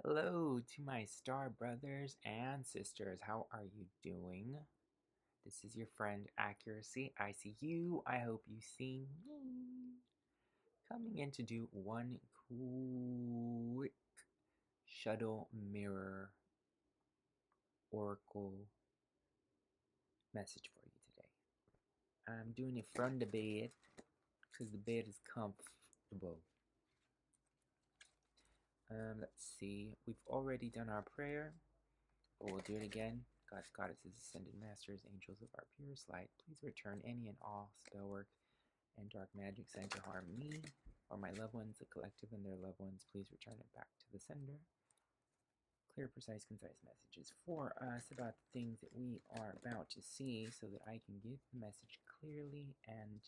Hello to my star brothers and sisters. How are you doing? This is your friend Acura-See. I see you. I hope you see me. Coming in to do one quick shuttle mirror oracle message for you today. I'm doing it from the bed because the bed is comfortable. Let's see. We've already done our prayer, but we'll do it again. Gods, goddesses, ascended masters, angels of our purest light, please return any and all spell work and dark magic sent to harm me or my loved ones, the collective and their loved ones. Please return it back to the sender. Clear, precise, concise messages for us about the things that we are about to see so that I can give the message clearly and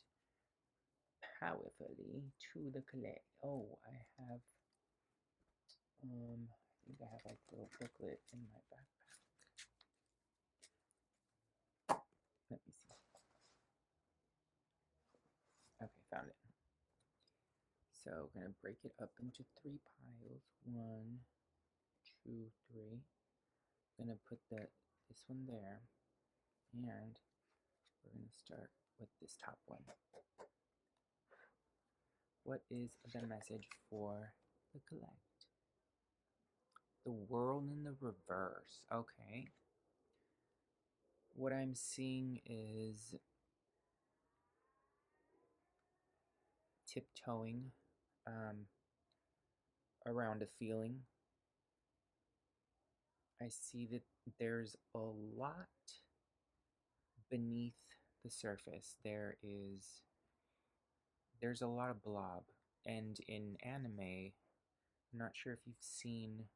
powerfully to the collect. Oh, I have, I think I have like a little booklet in my backpack. Let me see. Okay, found it. So we're going to break it up into 3 piles. 1, 2, 3. I'm going to put this one there. And we're going to start with this top one. What is the message for the collect? The world in the reverse. Okay. What I'm seeing is tiptoeing around a feeling. I see that there's a lot beneath the surface. There's a lot of blob, and in anime, I'm not sure if you've seen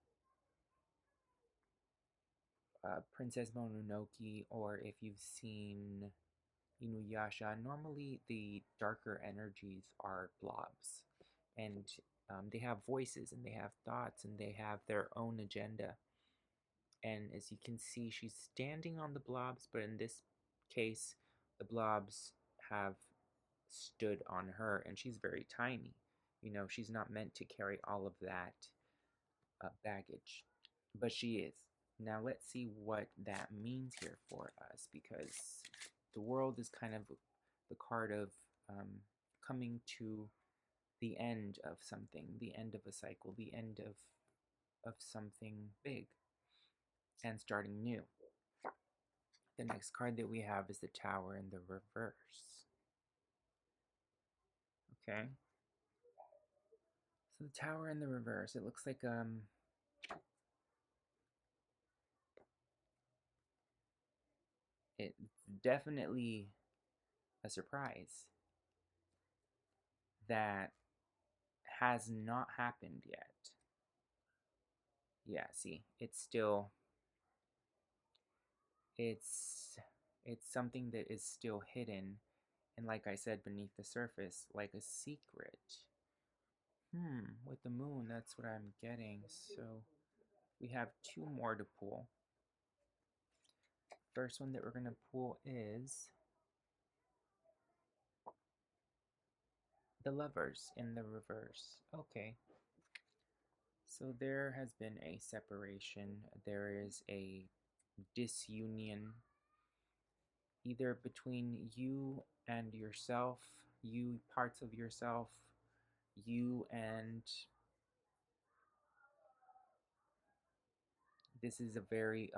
Princess Mononoke or if you've seen Inuyasha. Normally the darker energies are blobs, and they have voices and they have thoughts and they have their own agenda. And as you can see, she's standing on the blobs, but in this case, the blobs have stood on her, and she's very tiny. You know, she's not meant to carry all of that baggage, but she is. Now let's see what that means here for us, because the world is kind of the card of coming to the end of something, the end of a cycle, the end of something big, and starting new. The next card that we have is the Tower in the reverse. Okay. So the Tower in the reverse, it looks like it's definitely a surprise that has not happened yet. Yeah, see, it's it's something that is still hidden, and like I said, beneath the surface, like a secret. With the moon, that's what I'm getting. So we have 2 more to pull. First one that we're gonna pull is the Lovers in the reverse. Okay. So there has been a separation. There is a disunion either between you and yourself, you parts of yourself, you and this is a very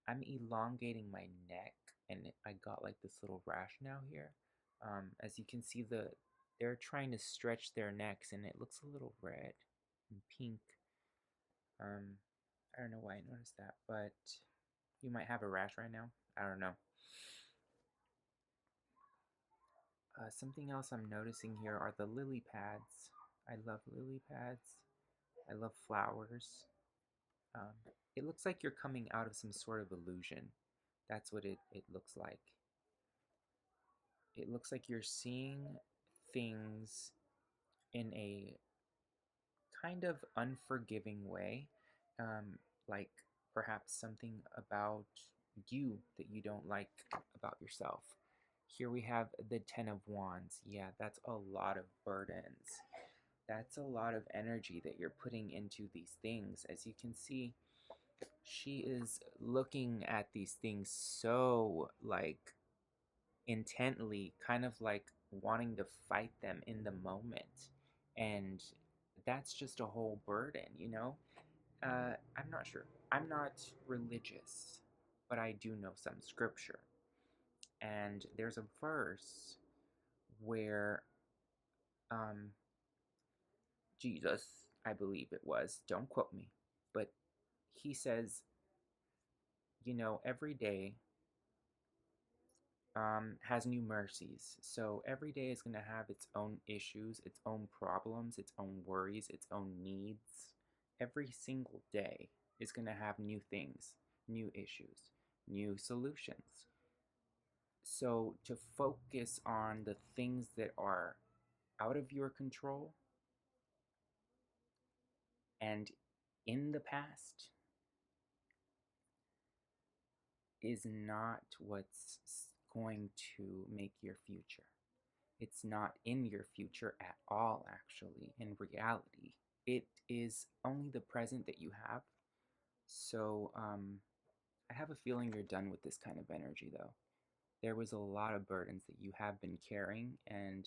I'm elongating my neck, and I got like this little rash now here. As you can see, they're trying to stretch their necks, and it looks a little red and pink. I don't know why I noticed that, but you might have a rash right now. I don't know. Something else I'm noticing here are the lily pads. I love lily pads. I love flowers. Um, it looks like you're coming out of some sort of illusion. That's what it looks like. It looks like you're seeing things in a kind of unforgiving way, like perhaps something about you that you don't like about yourself. Here we have the Ten of Wands. Yeah, that's a lot of burdens. That's a lot of energy that you're putting into these things. As you can see, she is looking at these things so like intently, kind of like wanting to fight them in the moment. And that's just a whole burden, you know? I'm not sure. I'm not religious, but I do know some scripture. And there's a verse where um, Jesus, I believe it was, don't quote me, but he says, you know, every day has new mercies. So every day is going to have its own issues, its own problems, its own worries, its own needs. Every single day is going to have new things, new issues, new solutions. So to focus on the things that are out of your control and in the past is not what's going to make your future. It's not in your future at all, actually, in reality. It is only the present that you have. So, I have a feeling you're done with this kind of energy, though. There was a lot of burdens that you have been carrying, and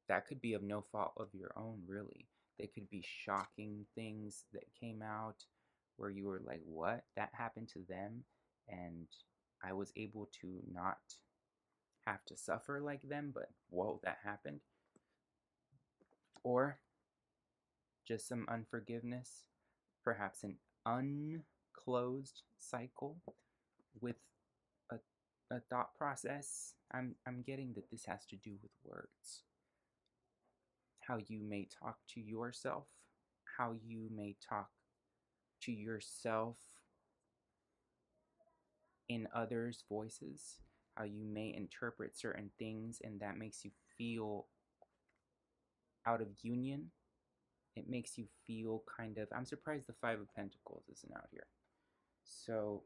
that could be of no fault of your own, really. They could be shocking things that came out where you were like, what? That happened to them? And I was able to not have to suffer like them, but whoa, that happened. Or just some unforgiveness, perhaps an unclosed cycle with a, a thought process. I'm getting that this has to do with words. How you may talk to yourself, how you may talk to yourself in others' voices, how you may interpret certain things, and that makes you feel out of union. It makes you feel kind of. I'm surprised the Five of Pentacles isn't out here. So,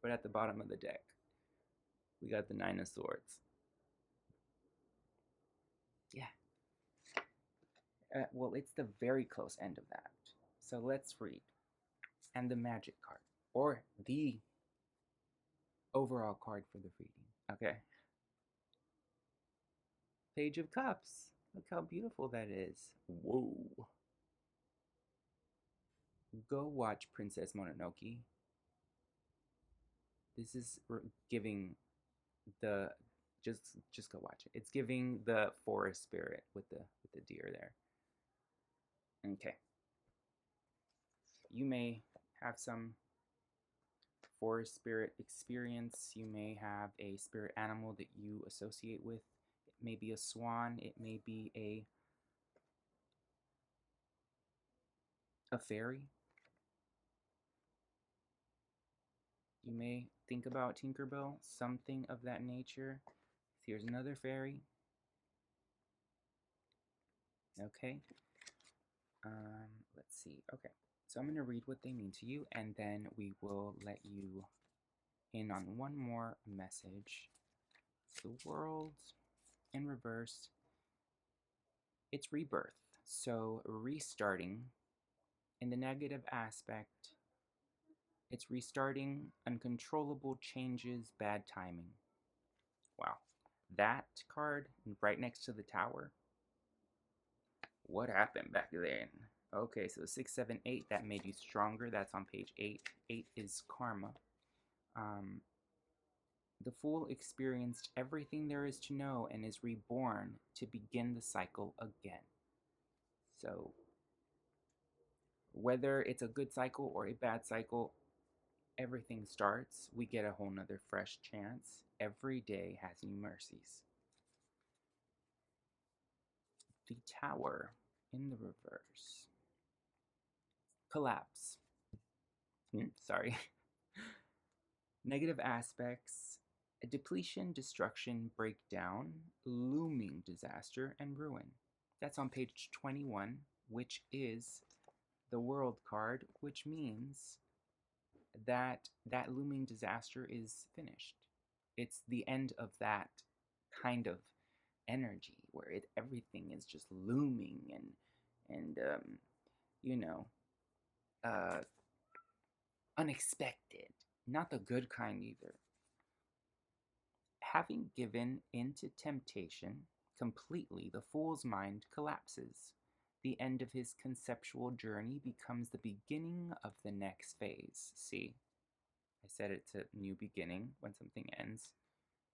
but at the bottom of the deck, we got the Nine of Swords. Yeah. Well, it's the very close end of that. So let's read. And the Magic card, or the overall card for the reading. Okay. Page of Cups. Look how beautiful that is. Whoa. Go watch Princess Mononoke. This is giving the just go watch it. It's giving the forest spirit with the deer there. Okay. You may have some forest spirit experience. You may have a spirit animal that you associate with. It may be a swan. It may be a fairy. You may think about Tinkerbell, something of that nature. Here's another fairy. Okay. Let's see. Okay. So I'm going to read what they mean to you, and then we will let you in on one more message. It's the world in reverse. It's rebirth. So restarting in the negative aspect, it's restarting, uncontrollable changes, bad timing. Wow. That card right next to the tower. What happened back then? Okay, so 6, 7, 8, that made you stronger. That's on page 8. 8 is karma. The Fool experienced everything there is to know and is reborn to begin the cycle again. So, whether it's a good cycle or a bad cycle, everything starts. We get a whole nother fresh chance. Every day has new mercies. The Tower in the reverse. Collapse. Sorry. Negative aspects, depletion, destruction, breakdown, looming disaster, and ruin. That's on page 21, which is the World card, which means that that looming disaster is finished. It's the end of that kind of energy where everything is just looming and you know uh, unexpected, not the good kind either. Having given into temptation completely, the fool's mind collapses. The end of his conceptual journey becomes the beginning of the next phase. See, I said it's a new beginning. When something ends,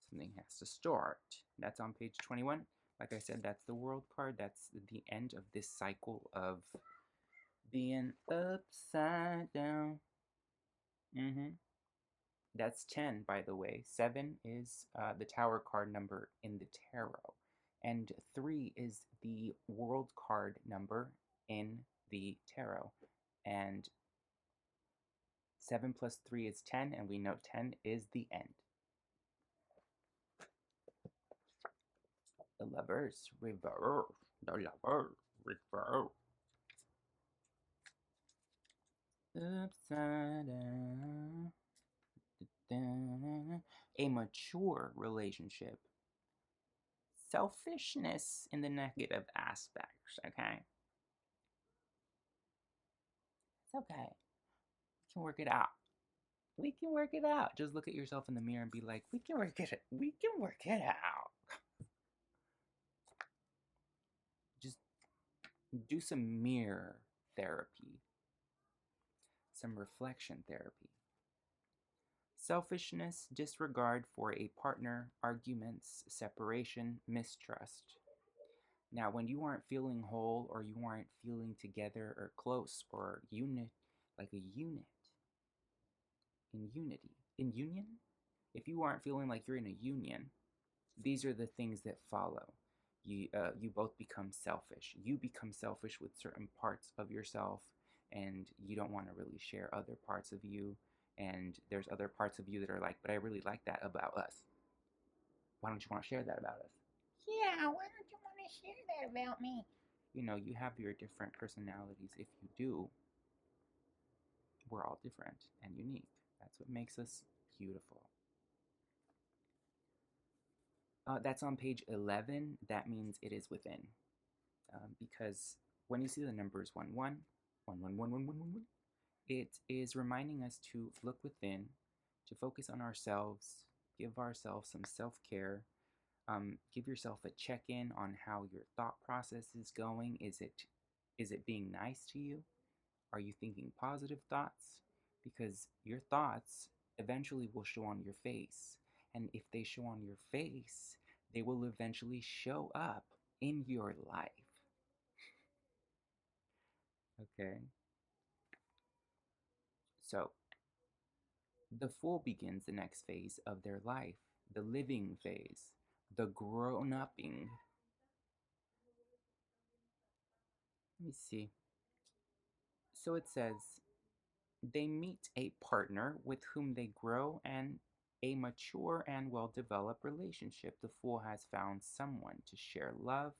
something has to start. That's on page 21. Like I said, that's the world card. That's the end of this cycle of being upside down. That's 10, by the way. 7 is the tower card number in the tarot. And 3 is the world card number in the tarot. And 7 plus 3 is 10, and we know 10 is the end. The lovers reverse. The lovers reverse. Upside down. A mature relationship. Selfishness in the negative aspects, okay? It's okay. We can work it out. We can work it out. Just look at yourself in the mirror and be like, we can work it. We can work it out. Just do some mirror therapy, some reflection therapy. Selfishness, disregard for a partner, arguments, separation, mistrust. Now, when you aren't feeling whole or you aren't feeling together or close or unit, like a unit, in unity, in union, if you aren't feeling like you're in a union, these are the things that follow. You both become selfish. You become selfish with certain parts of yourself, and you don't want to really share other parts of you. And there's other parts of you that are like, but I really like that about us. Why don't you want to share that about us? Yeah, why don't you want to share that about me? You have your different personalities. If you do, we're all different and unique. That's what makes us beautiful. That's on page 11. That means it is within. Because when you see the numbers 1, 1, 1, 1, 1, 1, 1, 1, 1, it is reminding us to look within, to focus on ourselves, give ourselves some self-care, give yourself a check-in on how your thought process is going. Is it being nice to you? Are you thinking positive thoughts? Because your thoughts eventually will show on your face. And if they show on your face, they will eventually show up in your life. Okay? So, the fool begins the next phase of their life, the living phase, the grown-upping. Let me see. So it says, they meet a partner with whom they grow and a mature and well-developed relationship. The fool has found someone to share love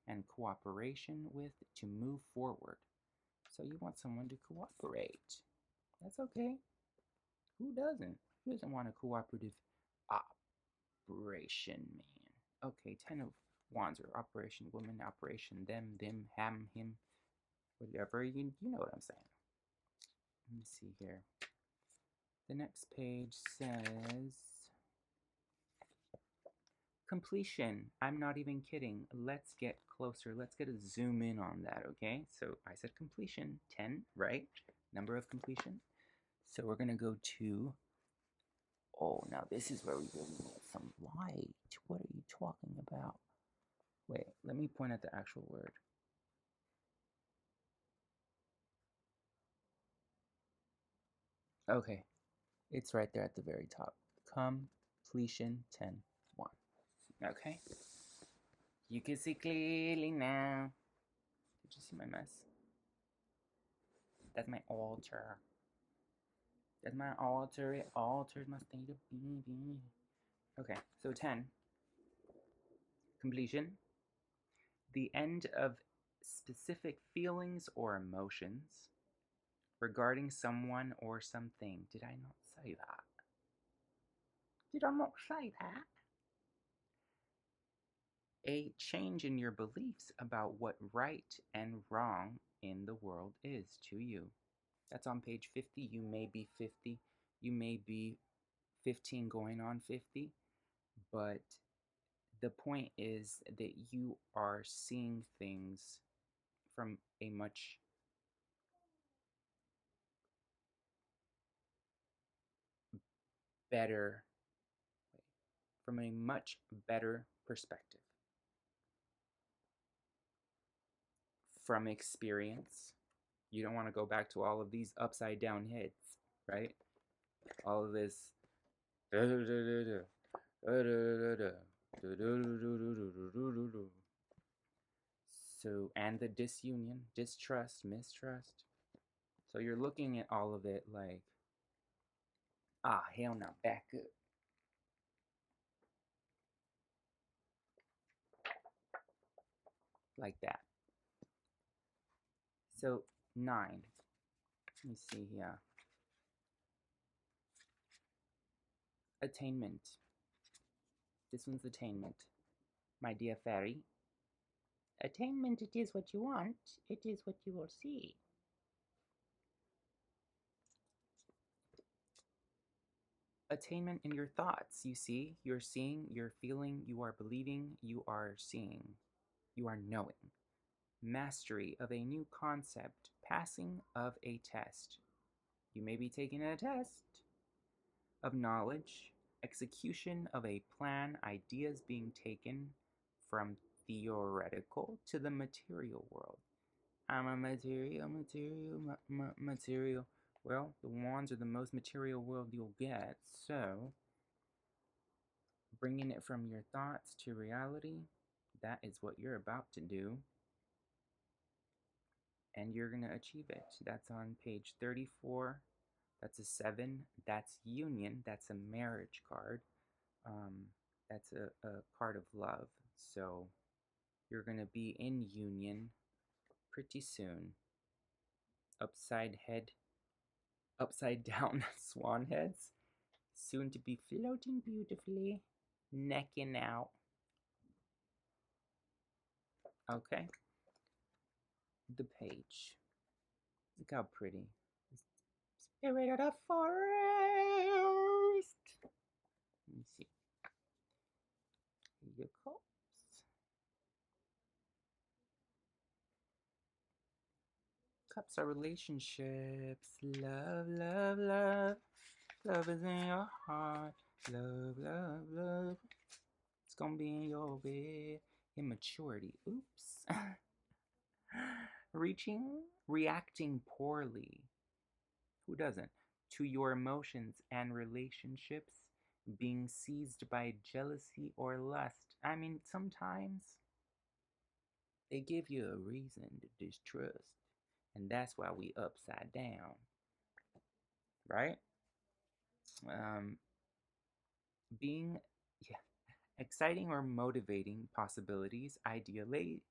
and cooperation with to move forward. So you want someone to cooperate. That's okay. Who doesn't? Who doesn't want a cooperative operation man? Okay, 10 of Wands or Operation Woman, Operation them, him, whatever. You know what I'm saying. Let me see here. The next page says completion. I'm not even kidding. Let's get closer. Let's get a zoom in on that, okay? So I said completion, 10, right? Number of completion. So we're going to go to, oh, now this is where we really need some light. What are you talking about? Wait, let me point at the actual word. Okay, it's right there at the very top. Completion 10, 1. Okay. You can see clearly now. Did you see my mess? That's my altar. That's my altar. It alters my state of being. Okay, so 10. Completion. The end of specific feelings or emotions regarding someone or something. Did I not say that? Did I not say that? a change in your beliefs about what right and wrong in the world is to you. That's on page 50. You may be 50, you may be 15 going on 50, but the point is that you are seeing things from a much better from a much better perspective from experience. You don't want to go back to all of these upside down heads, right? All of this. So, and the disunion, distrust, mistrust. So you're looking at all of it like, ah, hell no, back up. Like that. So, 9. Let me see here. Attainment. This one's attainment. My dear fairy. Attainment, it is what you want, it is what you will see. Attainment in your thoughts, you see. You're seeing, you're feeling, you are believing, you are seeing, you are knowing. Mastery of a new concept, passing of a test. You may be taking a test of knowledge, execution of a plan, ideas being taken from theoretical to the material world. I'm a material. Well, the wands are the most material world you'll get, so bringing it from your thoughts to reality, that is what you're about to do, and you're going to achieve it. That's on page 34. That's a 7. That's union. That's a marriage card. That's a card of love. So you're going to be in union pretty soon. Upside down swan heads, soon to be floating beautifully, necking out. Okay, the page. Look how pretty. Spirit of the forest. Let me see. Your cups. Cups are relationships. Love, love, love. Love is in your heart. Love, love, love. It's gonna be in your bed. Immaturity. Oops. Reacting poorly. Who doesn't? To your emotions and relationships, being seized by jealousy or lust. I mean, sometimes they give you a reason to distrust, and that's why we upside down, right? Um, being yeah, exciting or motivating possibilities, idealization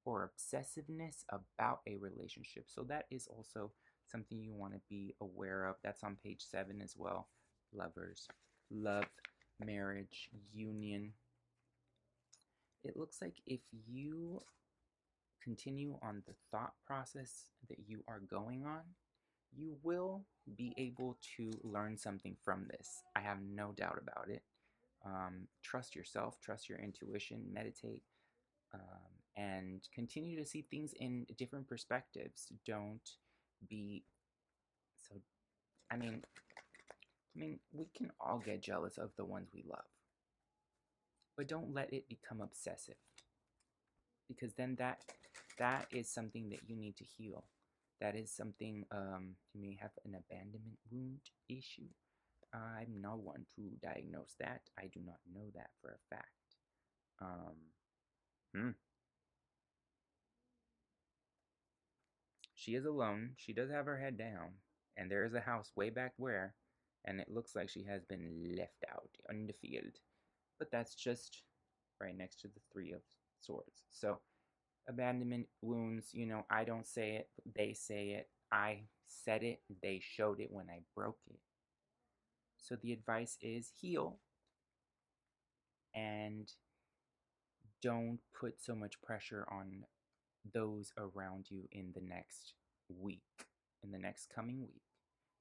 or obsessiveness about a relationship. So that is also something you want to be aware of. That's on page 7 as well. Lovers, love, marriage, union. It looks like if you continue on the thought process that you are going on, you will be able to learn something from this. I have no doubt about it. Trust yourself, trust your intuition, meditate, and continue to see things in different perspectives. Don't be so. I mean, we can all get jealous of the ones we love, but don't let it become obsessive, because then that is something that you need to heal. That is something you may have an abandonment wound issue. I'm not one to diagnose that. I do not know that for a fact. Um, hmm. She is alone. She does have her head down, and there is a house way back where, and it looks like she has been left out in the field. But that's just right next to the 3 of Swords. So, abandonment wounds, I don't say it, they say it. I said it, they showed it when I broke it. So, the advice is heal, and don't put so much pressure on those around you in the next week, in the next coming week.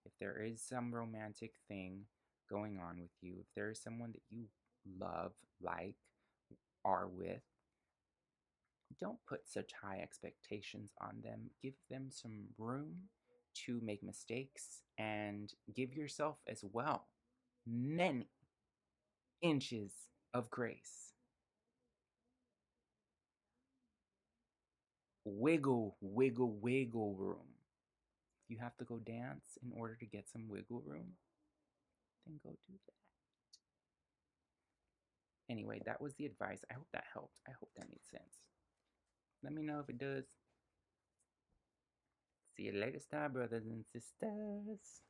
If there is some romantic thing going on with you, if there is someone that you love, like, are with, don't put such high expectations on them. Give them some room to make mistakes and give yourself as well many inches of grace. Wiggle, wiggle, wiggle room. If you have to go dance in order to get some wiggle room, then go do that. Anyway, that was the advice. I hope that helped. I hope that made sense. Let me know if it does. See you later, star brothers and sisters.